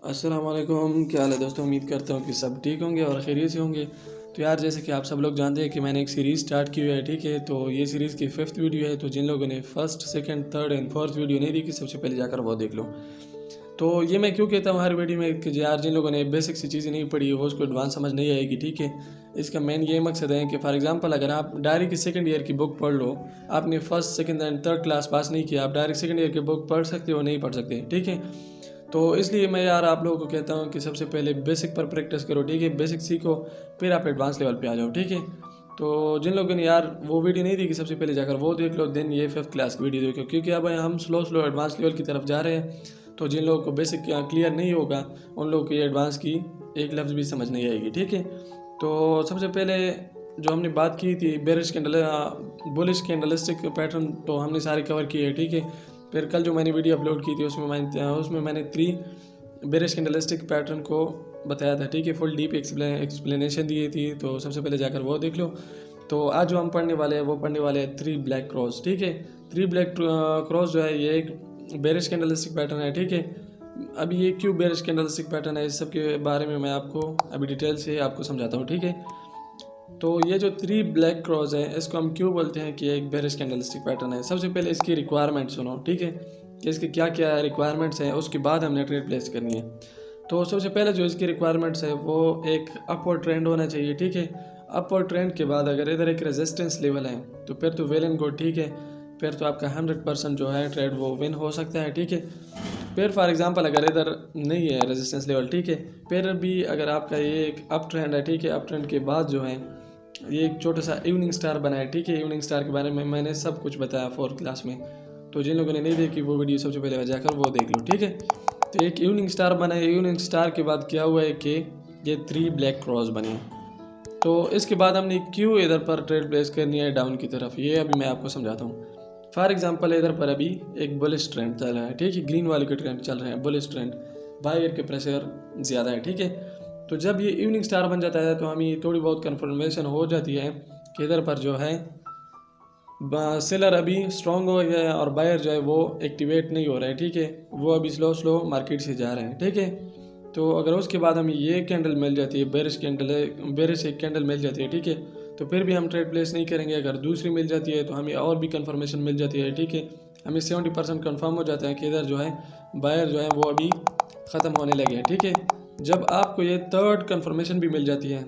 अस्सलाम वालेकुम, क्या हाल है दोस्तों। उम्मीद करता हूँ कि सब ठीक होंगे और खैरियत से होंगे। तो यार जैसे कि आप सब लोग जानते हैं कि मैंने एक सीरीज़ स्टार्ट की हुई है, ठीक है। तो ये सीरीज़ की 5th वीडियो है। तो जिन लोगों ने first, second, third and fourth video नहीं देखी, सबसे पहले जाकर वो देख लो। तो ये मैं क्यों कहता हूँ हर वीडियो में कि यार जिन लोगों ने बेसिक सी चीज़ें नहीं पढ़ी वो उसको एडवांस समझ नहीं आएगी, ठीक है। इसका मेन ये मकसद है कि फॉर एग्जांपल अगर आप डायरेक्ट की सेकंड ईयर की बुक पढ़ लो, आपने first, second and third class pass नहीं किया, आप डायरेक्ट सेकंड ईयर की बुक पढ़ सकते हो, नहीं पढ़ सकते, ठीक है। तो इसलिए मैं यार आप लोगों को कहता हूँ कि सबसे पहले बेसिक पर प्रैक्टिस करो, ठीक है। बेसिक सीखो, फिर आप एडवांस लेवल पे आ जाओ, ठीक है। तो जिन लोगों ने यार वो वीडियो नहीं देखी, सबसे पहले जाकर वो देख लो, देन ये 5th क्लास की वीडियो देखो, क्योंकि अब हम स्लो स्लो एडवांस लेवल की तरफ जा रहे हैं। तो जिन लोगों को बेसिक क्लियर नहीं होगा उन लोगों को ये एडवांस की एक लफ्ज़ भी समझ नहीं आएगी, ठीक है। तो सबसे पहले जो हमने बात की थी bearish candle bullish candlestick pattern, तो हमने सारे कवर किए हैं, ठीक है। फिर कल जो मैंने वीडियो अपलोड की थी उसमें मैंने 3 बेरिश कैंडलिस्टिक पैटर्न को बताया था, ठीक है। फुल डीप एक्सप्लेनेशन दी थी, तो सबसे पहले जाकर वो देख लो। तो आज जो हम पढ़ने वाले हैं वो पढ़ने वाले हैं 3 ब्लैक क्रॉस, ठीक है। 3 ब्लैक क्रॉस जो है ये एक बेरिश कैंडलिस्टिक पैटर्न है, ठीक है। अभी ये क्यों बेरिश कैंडलिस्टिक पैटर्न है, इस सब के बारे में मैं आपको अभी डिटेल से आपको समझाता हूँ, ठीक है। तो ये जो 3 ब्लैक क्रॉस है इसको हम क्यों बोलते हैं कि एक बेरिश कैंडलस्टिक पैटर्न है। सबसे पहले इसकी रिक्वायरमेंट सुनो, ठीक है, कि इसके क्या क्या रिक्वायरमेंट्स हैं, उसके बाद हमने ट्रेड प्लेस करनी है। तो सबसे पहले जो इसकी रिक्वायरमेंट्स है वो एक अपवर्ड ट्रेंड होना चाहिए, ठीक है। अपवर्ड ट्रेंड के बाद अगर इधर एक रेजिस्टेंस लेवल है तो फिर तो वेल एंड गुड, ठीक है। फिर तो आपका 100% जो है ट्रेड वो विन हो सकता है, ठीक है। फिर फॉर एग्जांपल अगर इधर नहीं है रेजिस्टेंस लेवल, ठीक है, फिर भी अगर आपका ये एक अप ट्रेंड है, ठीक है, अप ट्रेंड के बाद जो है ये एक छोटा सा इवनिंग स्टार बना है, ठीक है। इवनिंग स्टार के बारे में मैंने सब कुछ बताया 4th क्लास में। तो जिन लोगों ने नहीं देखी वो वीडियो सबसे पहले जाकर वो देख लो, ठीक है। तो एक इवनिंग स्टार बना है, इवनिंग स्टार के बाद क्या हुआ है कि ये 3 ब्लैक क्रॉस बने। तो इसके बाद हमने क्यों इधर पर ट्रेड प्लेस करनी है डाउन की तरफ, ये अभी मैं आपको समझाता हूँ। फॉर एग्जांपल इधर पर अभी एक बुलिश ट्रेंड चल रहा है, ठीक है। ग्रीन वाले के ट्रेंड चल रहे हैं, बुलिश ट्रेंड, बायर के प्रेशर ज़्यादा है, ठीक है। तो जब ये इवनिंग स्टार बन जाता है तो हमें थोड़ी बहुत कंफर्मेशन हो जाती है कि इधर पर जो है सेलर अभी स्ट्रॉन्ग हो गया है और बायर जो है वो एक्टिवेट नहीं हो रहा है, ठीक है। वो अभी स्लो स्लो मार्केट से जा रहे हैं, ठीक है। तो अगर उसके बाद हमें ये कैंडल मिल जाती है, बेरिश कैंडल है, बेरिश एक कैंडल मिल जाती है, ठीक है, तो फिर भी हम ट्रेड प्लेस नहीं करेंगे। अगर दूसरी मिल जाती है तो हमें और भी कंफर्मेशन मिल जाती है, ठीक है। हमें 70% कन्फर्म हो जाता है कि इधर जो है बायर जो है वो अभी ख़त्म होने लगे हैं, ठीक है। जब आपको ये थर्ड कंफर्मेशन भी मिल जाती है,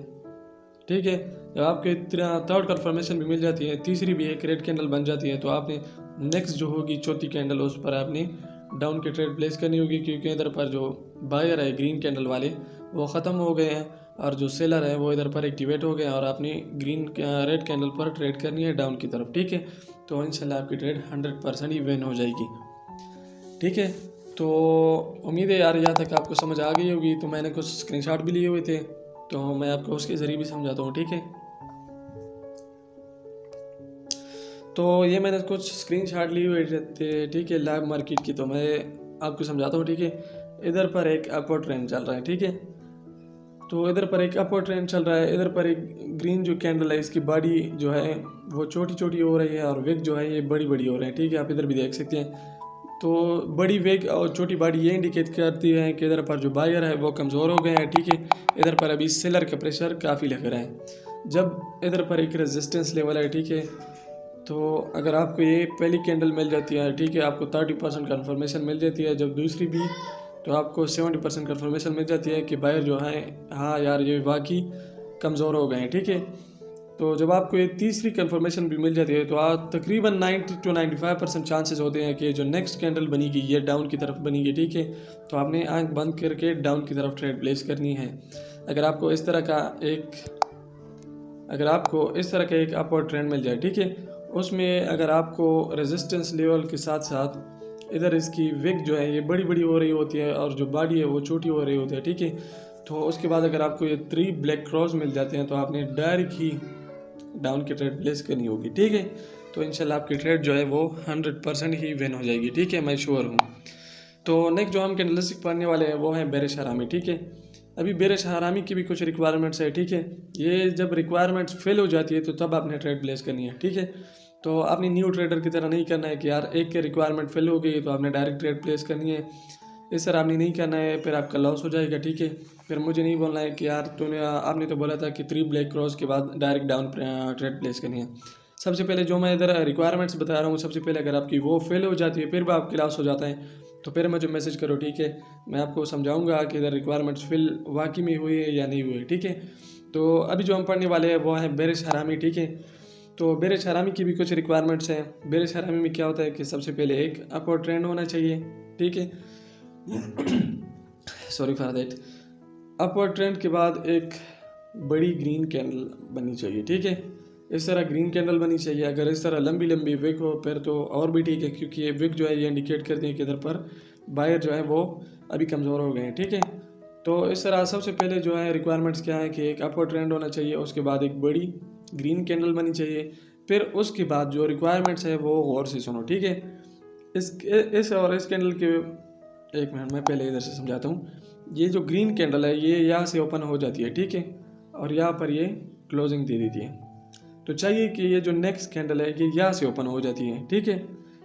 ठीक है, जब आपके थर्ड कंफर्मेशन भी मिल जाती है, तीसरी भी एक रेड कैंडल बन जाती है, तो आपने नेक्स्ट जो होगी चौथी कैंडल उस पर आपने डाउन की ट्रेड प्लेस करनी होगी, क्योंकि इधर पर जो बायर है ग्रीन कैंडल वाले वो ख़त्म हो गए हैं और जो सेलर है वो इधर पर एक्टिवेट हो गए हैं और आपने रेड कैंडल पर ट्रेड करनी है डाउन की तरफ, ठीक है। तो इंशाल्लाह आपकी ट्रेड 100% ही विन हो जाएगी, ठीक है। तो उम्मीद है यार यहाँ तक आपको समझ आ गई होगी। तो मैंने कुछ स्क्रीनशॉट भी लिए हुए थे, तो मैं आपको उसके ज़रिए भी समझाता हूँ, ठीक है। तो ये मैंने कुछ स्क्रीनशॉट लिए हुए थे, ठीक है, लाइव मार्केट की, तो मैं आपको समझाता हूँ, ठीक है। इधर पर एक अपवर्ड ट्रेंड चल रहा है, ठीक है। तो इधर पर एक अपवर्ड ट्रेंड चल रहा है, इधर पर एक ग्रीन जो कैंडल है इसकी बॉडी जो है वो छोटी छोटी हो रही है और विक जो है ये बड़ी बड़ी हो रही है, ठीक है। आप इधर भी देख सकते हैं। तो बड़ी वेग और छोटी बॉडी ये इंडिकेट करती है कि इधर पर जो बायर है वो कमज़ोर हो गए हैं, ठीक है। इधर पर अभी सेलर का प्रेशर काफ़ी लग रहा है। जब इधर पर एक रेजिस्टेंस लेवल है, ठीक है, तो अगर आपको ये पहली कैंडल मिल जाती है, ठीक है, आपको 30% कन्फर्मेशन मिल जाती है। जब दूसरी भी तो आपको 70% कन्फर्मेशन मिल जाती है कि बायर जो है हाँ यार ये वाकई कमज़ोर हो गए हैं, ठीक है। तो जब आपको ये तीसरी कंफर्मेशन भी मिल जाती है तो आप तकरीबन 90 to 95% चांसेस होते हैं कि जो नेक्स्ट कैंडल बनेगी ये डाउन की तरफ बनेगी, ठीक है। तो आपने आंख बंद करके डाउन की तरफ ट्रेड प्लेस करनी है। अगर आपको इस तरह का एक अपवर्ड ट्रेंड मिल जाए, ठीक है, उसमें अगर आपको रेजिस्टेंस लेवल के साथ साथ इधर इसकी विक जो है ये बड़ी बड़ी हो रही होती है और जो बॉडी है वो छोटी हो रही होती है, ठीक है। तो उसके बाद अगर आपको ये 3 ब्लैक क्रॉस मिल जाते हैं तो आपने डायरेक्ट ही डाउन की ट्रेड प्लेस करनी होगी, ठीक है। तो इंशाल्लाह आपकी ट्रेड जो है वो 100% ही विन हो जाएगी, ठीक है, मैं श्योर हूँ। तो नेक्स्ट जो हम कैंडलस्टिक पढ़ने वाले हैं वो है बेरिश हरामी, ठीक है। अभी बेरिश हरामी की भी कुछ रिक्वायरमेंट्स है, ठीक है। ये जब रिक्वायरमेंट्स फेल हो जाती है तो तब आपने ट्रेड प्लेस करनी है, ठीक है। तो आपने न्यू ट्रेडर की तरह नहीं करना है कि यार एक के रिक्वायरमेंट फेल हो गई तो आपने डायरेक्ट ट्रेड प्लेस करनी है। इस तरह आपने नहीं करना है, फिर आपका लॉस हो जाएगा, ठीक है। फिर मुझे नहीं बोलना है कि यार आपने तो बोला था कि 3 ब्लैक क्रॉस के बाद डायरेक्ट डाउन ट्रेड प्लेस करनी है। सबसे पहले जो मैं इधर रिक्वायरमेंट्स बता रहा हूँ, सबसे पहले अगर आपकी वो फेल हो जाती है फिर भी आपकी लॉस हो जाता है, तो फिर मुझे मैसेज करो, ठीक है। मैं आपको समझाऊंगा कि इधर रिक्वायरमेंट्स फिल वाकई में हुई है या नहीं हुई है, ठीक है। तो अभी जो हम पढ़ने वाले हैं वो है बेरिश हरामी, ठीक है। तो बेरिश हरामी की भी कुछ रिक्वायरमेंट्स हैं। बेरिश हरामी में क्या होता है कि सबसे पहले एक अपवर्ड ट्रेंड होना चाहिए, ठीक है। Sorry for that. Upward trend के बाद एक बड़ी ग्रीन कैंडल बननी चाहिए, ठीक है। इस तरह ग्रीन कैंडल बनी चाहिए। अगर इस तरह लंबी लंबी विक हो फिर तो और भी ठीक है, क्योंकि ये विक जो है ये इंडिकेट करती है कि इधर पर बायर जो है वो अभी कमज़ोर हो गए हैं, ठीक है। तो इस तरह सबसे पहले जो है रिक्वायरमेंट्स क्या है कि एक अपवर्ड ट्रेंड होना चाहिए, उसके बाद एक बड़ी ग्रीन कैंडल बनी चाहिए। फिर उसके बाद जो रिक्वायरमेंट्स है वो गौर से सुनो, ठीक है। इस कैंडल के, एक मिनट मैं पहले इधर से समझाता हूँ। ये जो ग्रीन कैंडल है ये यहाँ से ओपन हो जाती है, ठीक है, और यहाँ पर ये क्लोजिंग दे देती है। तो चाहिए कि ये जो नेक्स्ट कैंडल है ये यहाँ से ओपन हो जाती है, ठीक है।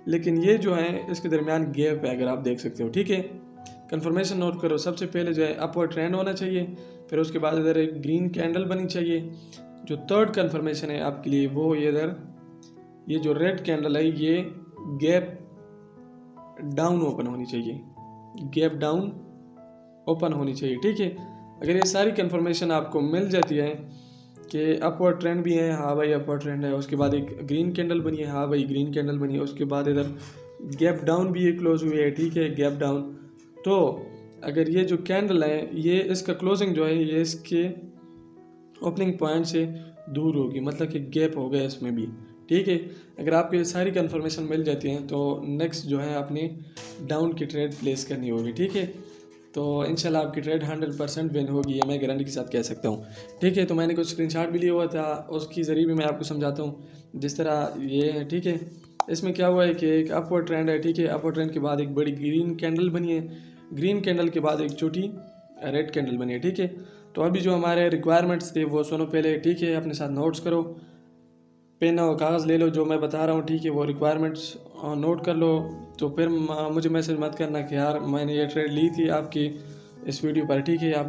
लेकिन ये जो है इसके दरमियान गैप है, अगर आप देख सकते हो, ठीक है। कंफर्मेशन नोट करो, सबसे पहले जो है अपवर्ड ट्रेंड होना चाहिए, फिर उसके बाद इधर एक ग्रीन कैंडल बनी चाहिए। जो थर्ड कंफर्मेशन है आपके लिए वो ये इधर ये जो रेड कैंडल है ये गैप डाउन ओपन होनी चाहिए, गैप डाउन ओपन होनी चाहिए, ठीक है। अगर ये सारी कंफर्मेशन आपको मिल जाती है कि अपवर्ड ट्रेंड भी है, हाँ भाई अपवर्ड ट्रेंड है, उसके बाद एक ग्रीन कैंडल बनी है, हाँ भाई ग्रीन कैंडल बनी है, उसके बाद इधर गैप डाउन भी ये क्लोज हुई है, ठीक है, गैप डाउन। तो अगर ये जो कैंडल है ये इसका क्लोजिंग जो है ये इसके ओपनिंग पॉइंट से दूर होगी, मतलब कि गैप हो गया इसमें भी, ठीक है। अगर आपको ये सारी कंफर्मेशन मिल जाती हैं तो नेक्स्ट जो है आपने डाउन की ट्रेड प्लेस करनी होगी, ठीक है। तो इंशाल्लाह आपकी ट्रेड 100% विन होगी, ये मैं गारंटी के साथ कह सकता हूँ, ठीक है। तो मैंने कुछ स्क्रीनशॉट भी लिया हुआ था, उसकी ज़रिए भी मैं आपको समझाता हूँ। जिस तरह ये है, ठीक है, इसमें क्या हुआ है कि एक अपवर्ड ट्रेंड है, ठीक है। अपवर्ड ट्रेंड के बाद एक बड़ी ग्रीन कैंडल बनी है, ग्रीन कैंडल के बाद एक छोटी रेड कैंडल बनी है, ठीक है। तो अभी जो हमारे रिक्वायरमेंट्स थे वो सुनो पहले, ठीक है, अपने साथ नोट्स करो, पेन और कागज़ ले लो, जो मैं बता रहा हूँ, ठीक है, वो रिक्वायरमेंट्स नोट कर लो। तो फिर मुझे मैसेज मत करना कि यार मैंने ये ट्रेड ली थी आपकी इस वीडियो पर, ठीक है। आप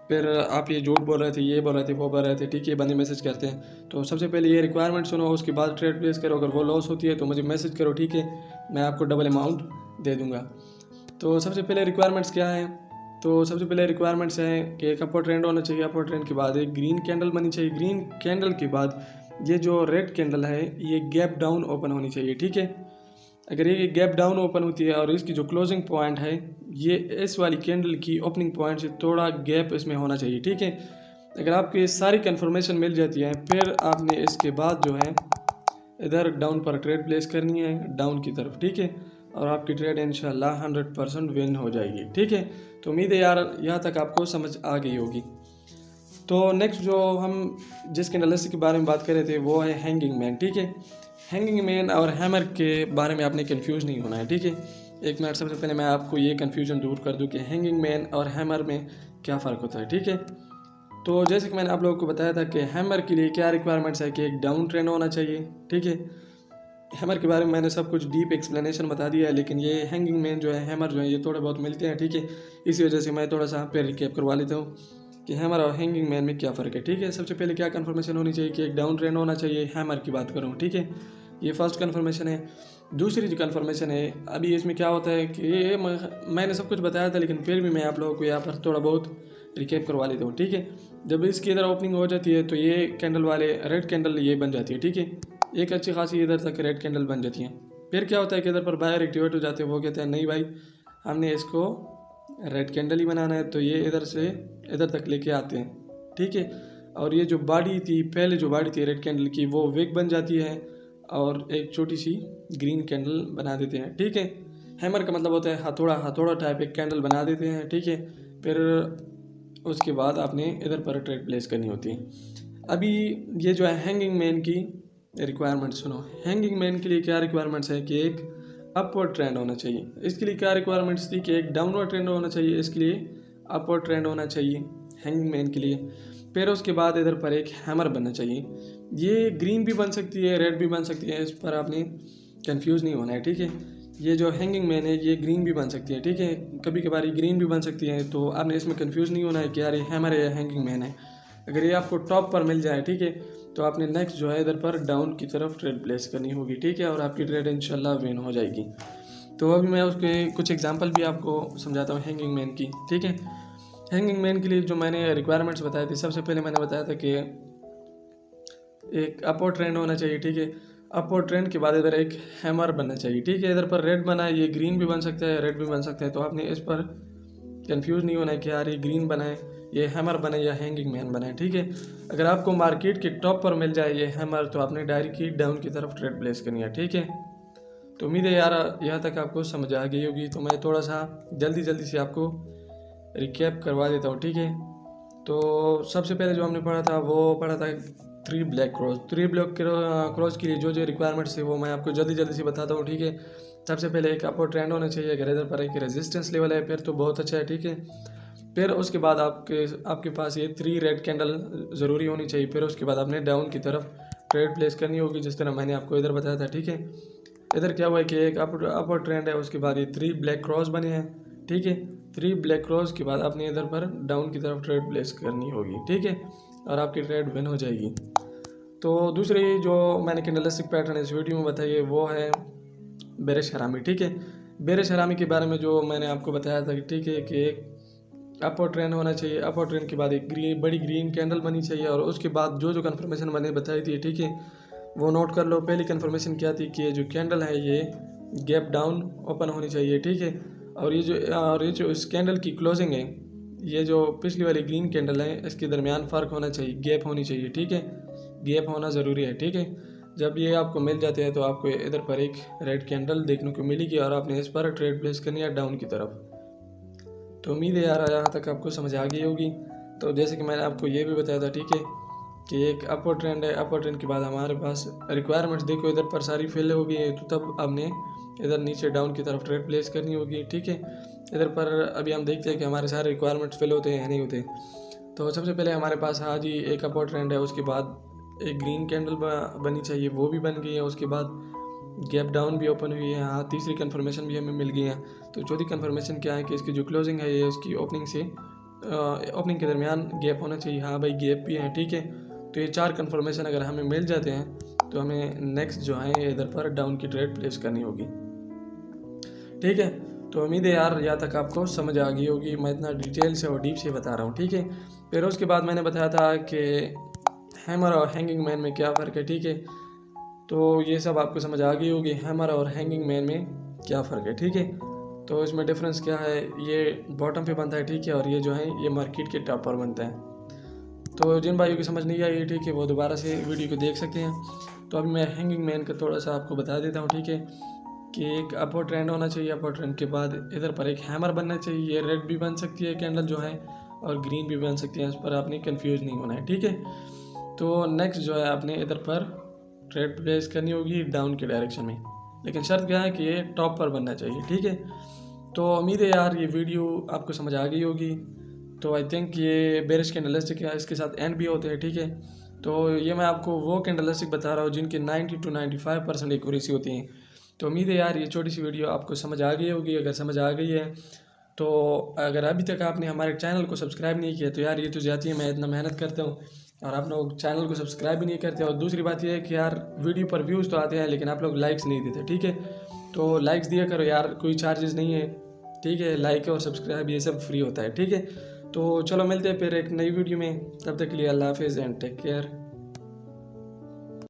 फिर आप ये झूठ बोल रहे थे, ये बोल रहे थे, वो बोल रहे थे, ठीक है, बंदे मैसेज करते हैं। तो सबसे पहले ये रिक्वायरमेंट सुनो, उसके बाद ट्रेड प्लेस करो। अगर वो लॉस होती है तो मुझे मैसेज करो, ठीक है, मैं आपको डबल अमाउंट दे दूँगा। तो सबसे पहले रिक्वायरमेंट्स क्या है, तो सबसे पहले रिक्वायरमेंट्स हैं कि एक अपवर्ड ट्रेंड होना चाहिए, अपवर्ड ट्रेंड के बाद एक ग्रीन कैंडल बनी चाहिए, ग्रीन कैंडल के बाद ये जो रेड कैंडल है ये गैप डाउन ओपन होनी चाहिए, ठीक है। अगर ये गैप डाउन ओपन होती है और इसकी जो क्लोजिंग पॉइंट है ये इस वाली कैंडल की ओपनिंग पॉइंट से थोड़ा गैप इसमें होना चाहिए, ठीक है। अगर आपको ये सारी कंफर्मेशन मिल जाती है फिर आपने इसके बाद जो है इधर डाउन पर ट्रेड प्लेस करनी है, डाउन की तरफ, ठीक है, और आपकी ट्रेड इंशाल्लाह 100% विन हो जाएगी, ठीक है। तो उम्मीद है यार यहाँ तक आपको समझ आ गई होगी। तो नेक्स्ट जो हम जिस कैंडलस्टिक के बारे में बात कर रहे थे वो है हैंगिंग मैन, ठीक है। हैंगिंग मैन और हैमर के बारे में आपने कंफ्यूज नहीं होना है, ठीक है। एक मिनट, सबसे पहले मैं आपको ये कंफ्यूजन दूर कर दूं कि हैंगिंग मैन और हैमर में क्या फ़र्क होता है, ठीक है। तो जैसे कि मैंने आप लोगों को बताया था कि हैमर के लिए क्या रिक्वायरमेंट्स है कि एक डाउन ट्रेंड होना चाहिए, ठीक है। हैमर के बारे में मैंने सब कुछ डीप एक्सप्लेनेशन बता दिया है, लेकिन ये हैंगिंग मैन जो है, हैमर जो है, ये थोड़े बहुत मिलते हैं, ठीक है। इसी वजह से मैं थोड़ा सा पे रिकैप करवा लेता हूँ कि हैमर और हैंगिंग मैन में क्या फ़र्क है, ठीक है। सबसे पहले क्या कंफर्मेशन होनी चाहिए कि एक डाउन ट्रेंड होना चाहिए, हैमर की बात करूँ, ठीक है, ये फर्स्ट कंफर्मेशन है। दूसरी जो कंफर्मेशन है, अभी इसमें क्या होता है कि ये मैंने सब कुछ बताया था, लेकिन फिर भी मैं आप लोगों को यहाँ पर थोड़ा बहुत रिकैप करवा लेता हूँ, ठीक है। जब इसकी इधर ओपनिंग हो जाती है तो ये कैंडल वाले रेड कैंडल ये बन जाती है, ठीक है, एक अच्छी खासी इधर तक रेड कैंडल बन जाती है। फिर क्या होता है कि इधर पर बायर एक्टिवेट हो जाते हैं, वो कहते हैं नहीं भाई हमने इसको रेड कैंडल ही बनाना है, तो ये इधर से इधर तक लेके आते हैं, ठीक है। और ये जो बॉडी थी, पहले जो बॉडी थी रेड कैंडल की, वो विक बन जाती है और एक छोटी सी ग्रीन कैंडल बना देते हैं, ठीक है। हैमर का मतलब होता है हथौड़ा, हथौड़ा टाइप एक कैंडल बना देते हैं, ठीक है। फिर उसके बाद आपने इधर पर ट्रेड प्लेस करनी होती है। अभी ये जो है हैंगिंग मैन की रिक्वायरमेंट सुनो। हैंगिंग मैन के लिए क्या रिक्वायरमेंट्स है कि एक अपवर्ड ट्रेंड होना चाहिए। इसके लिए क्या रिक्वायरमेंट्स थी कि एक डाउनवर्ड ट्रेंड होना चाहिए, इसके लिए अपवर्ड ट्रेंड होना चाहिए हैंगिंग मैन के लिए। फिर उसके बाद इधर पर एक हैमर बनना चाहिए, ये ग्रीन भी बन सकती है, रेड भी बन सकती है, इस पर आपने कंफ्यूज नहीं होना है, ठीक है। ये जो हैंगिंग मैन है ये ग्रीन भी बन सकती है, ठीक है, कभी कभार ये ग्रीन भी बन सकती है। तो आपने इसमें कंफ्यूज नहीं होना है कि यार ये हैमर है या हैंगिंग मैन है। अगर ये आपको टॉप पर मिल जाए, ठीक है, तो आपने नेक्स्ट जो है इधर पर डाउन की तरफ ट्रेड प्लेस करनी होगी, ठीक है, और आपकी ट्रेड इंशाल्लाह विन हो जाएगी। तो अभी मैं उसके कुछ एग्जांपल भी आपको समझाता हूँ हैंगिंग मैन की, ठीक है। हैंगिंग मैन के लिए जो मैंने रिक्वायरमेंट्स बताए थे, सबसे पहले मैंने बताया था कि एक अपवर्ड ट्रेंड होना चाहिए, ठीक है। अपवर्ड ट्रेंड के बाद इधर एक हैमर बनना चाहिए, ठीक है। इधर पर रेड बना है, ये ग्रीन भी बन सकता है, रेड भी बन सकता है। तो आपने इस पर कंफ्यूज नहीं होना है कि यार ये ग्रीन बना है, ये हैमर बने या हैंगिंग मैन बना है, ठीक है। अगर आपको मार्केट के टॉप पर मिल जाए ये हैमर, तो आपने डायरेक्टली डाउन की तरफ ट्रेड प्लेस करनी है, ठीक है। तो उम्मीद है यार यहाँ तक आपको समझ आ गई होगी। तो मैं थोड़ा सा जल्दी से आपको रिकैप करवा देता हूँ, ठीक है। तो सबसे पहले जो हमने पढ़ा था वो पढ़ा था 3 ब्लैक क्रॉस के लिए जो रिक्वायरमेंट्स है वो मैं आपको जल्दी से बताता हूँ, ठीक है। सबसे पहले एक अपवर्ड ट्रेंड होना चाहिए, अगर इधर पर एक रेजिस्टेंस लेवल है फिर तो बहुत अच्छा है, ठीक है। फिर उसके बाद आपके पास ये 3 रेड कैंडल ज़रूरी होनी चाहिए। फिर उसके बाद आपने डाउन की तरफ ट्रेड प्लेस करनी होगी, जिस तरह मैंने आपको इधर बताया था, ठीक है। इधर क्या हुआ है कि एक अपवर्ड ट्रेंड है, उसके बाद ये 3 ब्लैक क्रॉस बने हैं, ठीक है। 3 ब्लैक क्रॉस के बाद आपने इधर पर डाउन की तरफ ट्रेड प्लेस करनी होगी, ठीक है, और आपकी ट्रेड विन हो जाएगी। तो दूसरी जो मैंने कैंडलस्टिक पैटर्न इस वीडियो में बताई है वो है बेरिश हरामी, ठीक है। बेरिश हरामी के बारे में जो मैंने आपको बताया था, ठीक है, कि एक अपवर्ड ट्रेंड होना चाहिए, अपवर्ड ट्रेंड के बाद एक बड़ी ग्रीन कैंडल बनी चाहिए, और उसके बाद जो कंफर्मेशन मैंने बताई थी, ठीक है, वो नोट कर लो। पहली कंफर्मेशन क्या थी कि जो कैंडल है ये गैप डाउन ओपन होनी चाहिए, ठीक है। और ये जो इस कैंडल की क्लोजिंग है, ये जो पिछली वाली ग्रीन कैंडल है, इसके दरमियान फ़र्क होना चाहिए, गैप होनी चाहिए, ठीक है, गैप होना ज़रूरी है, ठीक है। जब ये आपको मिल जाते हैं तो आपको इधर पर एक रेड कैंडल देखने को मिलेगी और आपने इस पर ट्रेड प्लेस करनी है डाउन की तरफ। तो उम्मीद है यार यहाँ तक आपको समझ आ गई होगी। तो जैसे कि मैंने आपको ये भी बताया था, ठीक है, कि एक अपवर्ड ट्रेंड है, अपवर्ड ट्रेंड के बाद हमारे पास रिक्वायरमेंट्स देखो इधर पर सारी फिल हो गई है, तो तब आपने इधर नीचे डाउन की तरफ ट्रेड प्लेस करनी होगी, ठीक है। इधर पर अभी हम देखते हैं कि हमारे सारे रिक्वायरमेंट्स फिल होते हैं या नहीं होते। तो सबसे पहले हमारे पास आज ही एक अपवर्ड ट्रेंड है, उसके बाद एक ग्रीन कैंडल बनी चाहिए, वो भी बन गई है। उसके बाद गैप डाउन भी ओपन हुई है, हाँ, तीसरी कंफर्मेशन भी हमें मिल गई है। तो चौथी कंफर्मेशन क्या है कि इसकी जो क्लोजिंग है ये इसकी ओपनिंग के दरमियान गैप होना चाहिए, हाँ भाई गैप भी है, ठीक है। तो ये 4 कंफर्मेशन अगर हमें मिल जाते हैं तो हमें नेक्स्ट जो है इधर पर डाउन की ट्रेड प्लेस करनी होगी, ठीक है। तो उम्मीद है यार यहाँ तक आपको समझ आ गई होगी, मैं इतना डिटेल से और डीप से बता रहा हूँ, ठीक है। फिर उसके बाद मैंने बताया था कि हैमर और हैंगिंग मैन में क्या फ़र्क है, ठीक है। तो ये सब आपको समझ आ गई होगी, हैमर और हैंगिंग मैन में क्या फ़र्क है, ठीक है। तो इसमें डिफरेंस क्या है, ये बॉटम पे बनता है, ठीक है, और ये जो है ये मार्केट के टॉप पर बनता है। तो जिन भाइयों की समझ नहीं आई, ठीक है, वो दोबारा से वीडियो को देख सकते हैं। तो अभी मैं हैंगिंग मैन का थोड़ा सा आपको बता देता हूँ, ठीक है, कि एक अपवर्ड ट्रेंड होना चाहिए, अपवर्ड ट्रेंड के बाद इधर पर एक हैमर बनना चाहिए, ये रेड भी बन सकती है कैंडल जो है और ग्रीन भी बन सकती है, इस पर आपने कंफ्यूज नहीं होना है, ठीक है। तो नेक्स्ट जो है आपने इधर पर ट्रेड प्लेस करनी होगी डाउन के डायरेक्शन में, लेकिन शर्त क्या है कि ये टॉप पर बनना चाहिए, ठीक है। तो उम्मीद है यार ये वीडियो आपको समझ आ गई होगी। तो आई थिंक ये बेरिश कैंडलस्टिक है, इसके साथ एंड भी होते हैं, ठीक है। तो ये मैं आपको वो कैंडलस्टिक बता रहा हूँ जिनकी 90 to 95% एक्यूरेसी होती है। तो उम्मीद है यार ये छोटी सी वीडियो आपको समझ आ गई होगी। अगर समझ आ गई है तो अगर अभी तक आपने हमारे चैनल को सब्सक्राइब नहीं किया तो यार ये तो ज़्यादा ही, मैं इतना मेहनत करता हूँ और आप लोग चैनल को सब्सक्राइब भी नहीं करते। और दूसरी बात ये है कि यार वीडियो पर व्यूज़ तो आते हैं लेकिन आप लोग लाइक्स नहीं देते, ठीक है। तो लाइक्स दिया करो यार, कोई चार्जेस नहीं है, ठीक है। लाइक और सब्सक्राइब ये सब फ्री होता है, ठीक है। तो चलो मिलते हैं फिर एक नई वीडियो में, तब तक के लिए अल्लाह हाफिज़ एंड टेक केयर।